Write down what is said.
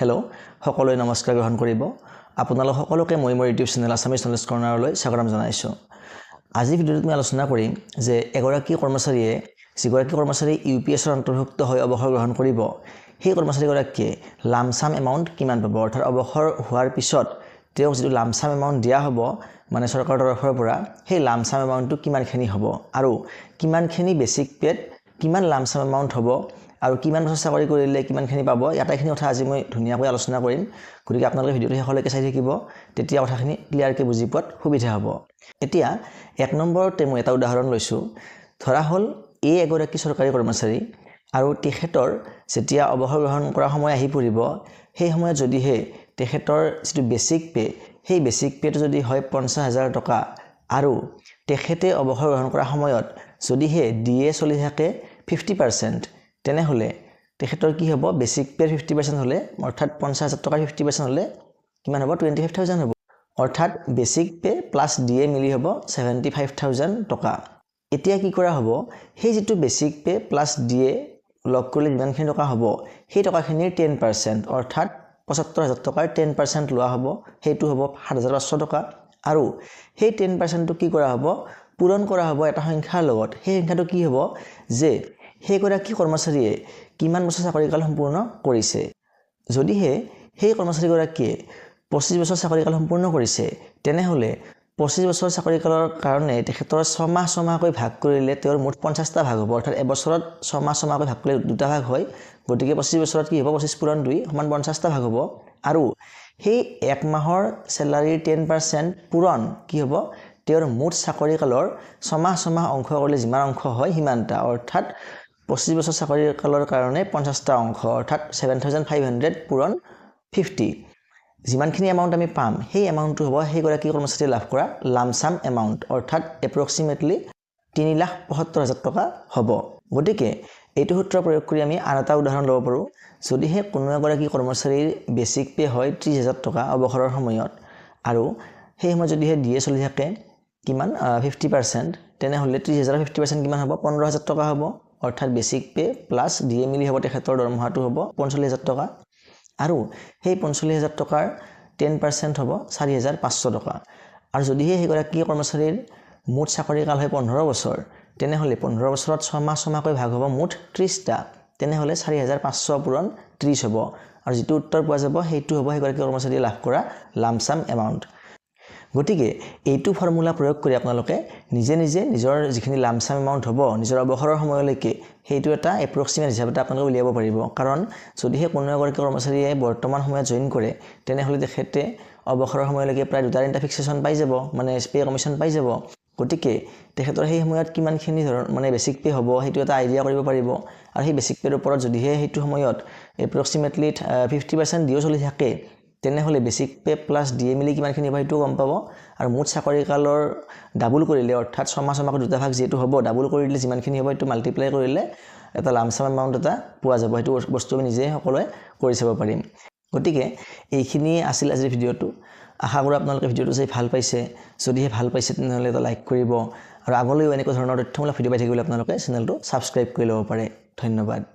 hello' সকলোৱে নমস্কাৰ গ্ৰহণ কৰিব আপোনালোক সকলোকে মই মোৰ ইউটিউব চেনেল আছামিজ নলেজ কৰ্নাৰলৈ স্বাগতম জনাইছোঁ আজি ভিডিঅ'ত মই আলোচনা কৰিম যে এগৰাকী কৰ্মচাৰীয়ে যিগৰাকী কৰ্মচাৰী ইউপিএছৰ অন্তৰ্ভুক্ত হৈ অৱসৰ গ্ৰহণ কৰিব সেই কৰ্মচাৰীগৰাকীয়ে লামসাম এমাউণ্ট কিমান পাব অৰ্থাৎ অৱসৰ হোৱাৰ পিছত তেওঁক যিটো লামসাম এমাউণ্ট দিয়া হ'ব মানে চৰকাৰৰ তৰফৰ পৰা সেই লামসাম এমাউণ্টটো কিমানখিনি হ'ব আৰু কিমানখিনি বেছিক পেড কিমান লামসাম এমাউণ্ট হ'ব আৰু কিমান বছৰ চাকৰি কৰিলে কিমানখিনি পাব ইয়াটাখিনি কথা আজি মই ধুনীয়াকৈ আলোচনা কৰিম গতিকে আপোনালোকে ভিডিঅ'টো শেষলৈকে চাই থাকিব তেতিয়া কথাখিনি ক্লিয়াৰকৈ বুজি পোৱাত সুবিধা হ'ব এতিয়া এক নম্বৰতে মই এটা উদাহৰণ লৈছোঁ ধৰা হ'ল এই এগৰাকী চৰকাৰী কৰ্মচাৰী আৰু তেখেতৰ যেতিয়া অৱসৰ গ্ৰহণ কৰা সময় আহি পৰিব সেই সময়ত যদিহে তেখেতৰ যিটো বেছিক পে সেই বেছিক পেটো যদি হয় 50,000 টকা আৰু তেখেতে অৱসৰ গ্ৰহণ কৰা সময়ত যদিহে ডিএ চলি থাকে 50% তেনেহলে তেখেতৰ কি হ'ব বেছিক পে 50% হলে অৰ্থাৎ 50,000 টকাৰ 50% হলে কিমান হ'ব 25,000 হ'ব অৰ্থাৎ বেছিক পে প্লাস ডিএ মিলি হ'ব 75,000 টকা এতিয়া কি কৰা হ'ব সেই যেটো বেছিক পে প্লাস ডিএ লগ কৰিলে যিমানখিনি টকা হ'ব সেই টকাখিনিৰ 10% অৰ্থাৎ 75,000 টকাৰ 10% লোৱা হ'ব সেইটো হ'ব 7,500 টকা আৰু সেই 10% টো কি কৰা হ'ব পূৰণ কৰা হ'ব এটা সংখ্যাৰ লগত সেই সংখ্যাটো কি হ'ব যে সেইগৰাকী কৰ্মচাৰীয়ে কিমান বছৰ চাকৰিকাল সম্পূৰ্ণ কৰিছে যদিহে সেই কৰ্মচাৰীগৰাকীয়ে 25 বছৰ চাকৰিকাল সম্পূৰ্ণ কৰিছে তেনেহলে 25 বছৰ চাকৰিকালৰ কাৰণে তেখেতৰ 6 মাহকৈ ভাগ কৰিলে তেওঁৰ মুঠ 50টা ভাগ হ'ব অৰ্থাৎ এবছৰত 6 মাহকৈ ভাগ কৰিলে দুটা ভাগ হয় গতিকে 25 বছৰত কি হ'ব 25 পূৰণ 2 সমান 50টা ভাগ হ'ব আৰু সেই এক মাহৰ স্যালাৰিৰ 10% পূৰণ কি হ'ব তেওঁৰ মুঠ চাকৰিকালৰ 6 মাহ অংশ কৰিলে যিমান অংশ হয় সিমানটা অৰ্থাৎ 25 বছৰ চাকৰিকালৰ কাৰণে 50টা অংশ অৰ্থাৎ 7,500 পূৰণ 50 যিমানখিনি এমাউণ্ট আমি পাম সেই এমাউণ্টটো হ'ব সেইগৰাকী কৰ্মচাৰীয়ে লাভ কৰা লামসাম এমাউণ্ট অৰ্থাৎ এপ্ৰক্সিমেটলি 3,75,000 টকা হ'ব গতিকে এইটো সূত্ৰ প্ৰয়োগ কৰি আমি আন এটা উদাহৰণ ল'ব পাৰোঁ যদিহে কোনো এগৰাকী কৰ্মচাৰীৰ বেছিক পে হয় 30,000 টকা অৱসৰৰ সময়ত আৰু সেই সময়ত যদিহে ডিএ চলি থাকে কিমান 50% তেনেহলে 30,000 50% কিমান হ'ব 15,000 টকা হ'ব অৰ্থাৎ বেছিক পে প্লাস ডিএ মিলি হ'ব তেখেতৰ দৰমহাটো হ'ব 45,000 টকা আৰু সেই 45,000 টকাৰ 10% হ'ব 4,500 টকা আৰু যদিহে সেইগৰাকী কৰ্মচাৰীৰ মুঠ চাকৰিকাল হয় 15 বছৰ তেনেহলে 15 বছৰত 6 মাহকৈ ভাগ হ'ব মুঠ 30টা তেনেহলে 4,500 পূৰণ 30 হ'ব আৰু যেটো উত্তৰ পোৱা যাব সেইটো হ'ব সেইগৰাকী কৰ্মচাৰীয়ে লাভ কৰা লামসাম এমাউণ্ট গতিকে এইটো ফৰ্মুলা প্ৰয়োগ কৰি আপোনালোকে নিজে নিজৰ যিখিনি লামসাম এমাউণ্ট হ'ব নিজৰ অৱসৰৰ সময়লৈকে সেইটো এটা এপ্ৰক্সিমেট হিচাপে আপোনালোকে উলিয়াব পাৰিব কাৰণ যদিহে কোনো এগৰাকী কৰ্মচাৰীয়ে বৰ্তমান সময়ত জইন কৰে তেনেহলে তেখেতে অৱসৰৰ সময়লৈকে প্ৰায় 2-3টা ফিক্সেশন পাই যাব মানে পে কমিশন পাই যাব গতিকে তেখেতৰ সেই সময়ত কিমানখিনি মানে বেছিক পে হ'ব সেইটো এটা আইডিয়া কৰিব পাৰিব আৰু সেই বেছিক পেৰ ওপৰত যদিহে সেইটো সময়ত এপ্ৰক্সিমেটলি 50% দিও চলি থাকে তেনেহলে বেছিক পে প্লাস ডিএ মিলি কিমানখিনি হ'ব সেইটো গম পাব আৰু মুঠ চাকৰিকালৰ ডাবল কৰিলে অৰ্থাৎ 6 মাহকৈ দুটা ভাগ যেটো হ'ব ডাবল কৰিলে যিমানখিনি হ'ব সেইটো মাল্টিপ্লাই কৰিলে এটা লামসাম এমাউণ্ট এটা পোৱা যাব সেইটো বস্তু আমি নিজে সকলোৱে কৰি চাব পাৰিম গতিকে এইখিনি আছিল আজিৰ ভিডিঅ'টো আশা কৰোঁ আপোনালোকে ভিডিঅ'টো চাই ভাল পাইছে যদিহে ভাল পাইছে তেনেহলে এটা লাইক কৰিব আৰু আগলৈও এনেকুৱা ধৰণৰ তথ্যমূলক ভিডিঅ' পাই থাকিবলৈ আপোনালোকে চেনেলটো সাবস্ক্ৰাইব কৰি ল'ব পাৰে ধন্যবাদ